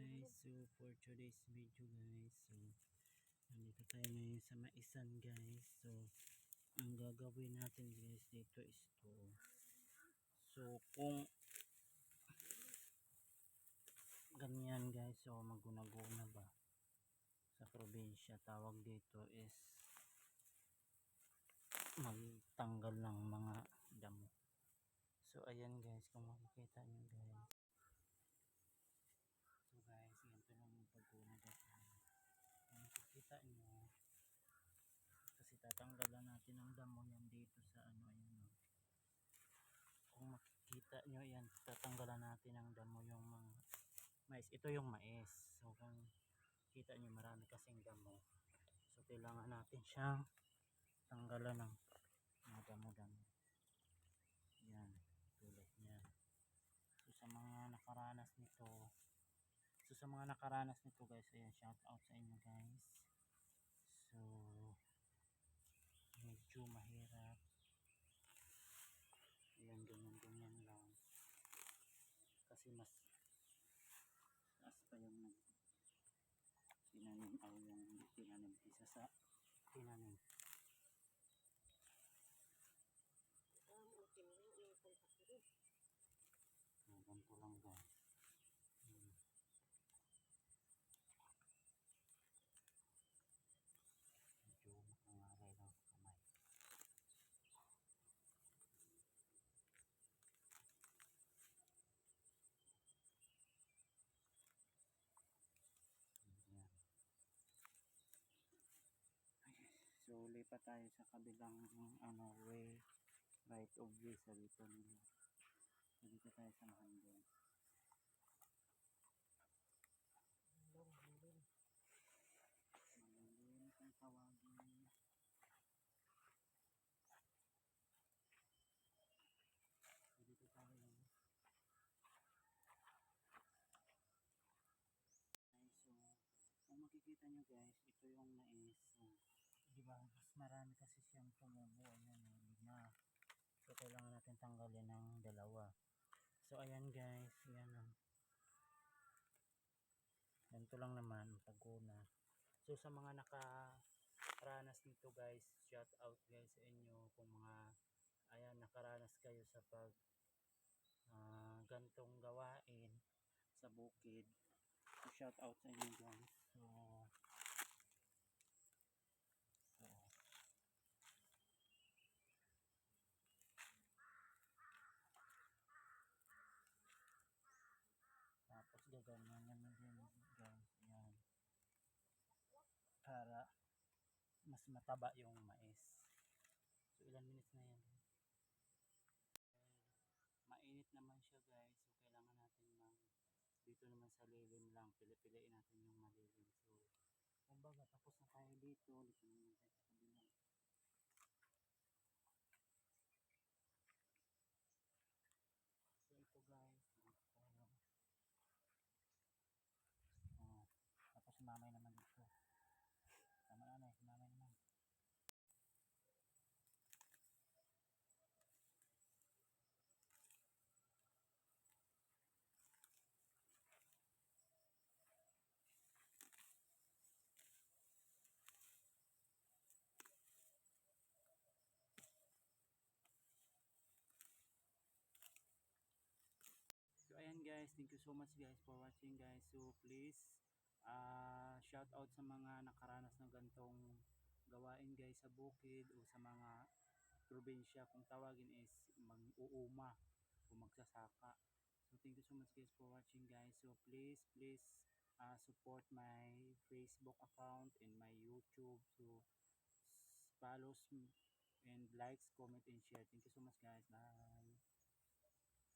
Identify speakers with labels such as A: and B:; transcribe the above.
A: guys, so for today's video guys, so nandito tayo ngayon sa Maisan guys. So ang gagawin natin guys dito is to, so kung ganyan guys, so maguna-guna ba sa probinsya, tawag dito is magtanggal ng mga damo. So ayan guys, kung makikita nyo guys, so guys, ganito lang yung pagguna guys. Kung makikita nyo, kasi tatanggalan natin ang damo yan dito sa ano, ayan o. Kung makikita nyo yan, tatanggalan natin ang damo yung mga mais. Ito yung mais. So kung kita nyo, marami kasing damo. So kailangan natin siyang tanggalan ng mga damo-damo. Yan, tulad niya. So sa mga nakaranas nito, guys, ayan, shout out sa inyo guys. So medyo mahirap. Ayan, ganyan lang. Kasi mas pa yung tinanim ay yung tinanim isa sa tinanim. Ganito lang guys. Medyo makangaray lang sa kamay. Ayan. So lipat tayo sa kabilang way, right of way sa dito nila. So dito tayo sa Mahandong. Mahandong kung tawagin. So dito tayo. So kung makikita nyo guys, ito yung mais. So, diba, mas marami kasi siyang tumubo. Ayan, lima. So kailangan natin tanggalin ng dalawa. So ayan guys, ayan o. Ganito lang naman paguna. So sa mga nakaranas nito guys, shout out guys sa inyo. Kung mga ayan, nakaranas kayo sa pag gantong gawain sa bukid, so shout out sa inyo guys. So tapos gaganyan naman din guys, yan, para mas mataba yung mais. So ilan minutes na yan, mainit naman siya guys. So kailangan natin dito naman sa lilim lang, pili-piliin natin yung malilim. So kumbaga tapos na tayo dito naman tayo sa kabilang. So ito guys, tapos si mamay naman dito. Tama na si mamay naman. So ayan guys, thank you so much guys for watching guys. So please shout out sa mga nakaranas ng gantong gawain guys sa bukid o sa mga probinsya, kung tawagin is mag-uuma o magsasaka. So thank you so much guys for watching guys. So please support my Facebook account and my YouTube. So follow and likes, comment and share. Thank you so much guys. Bye.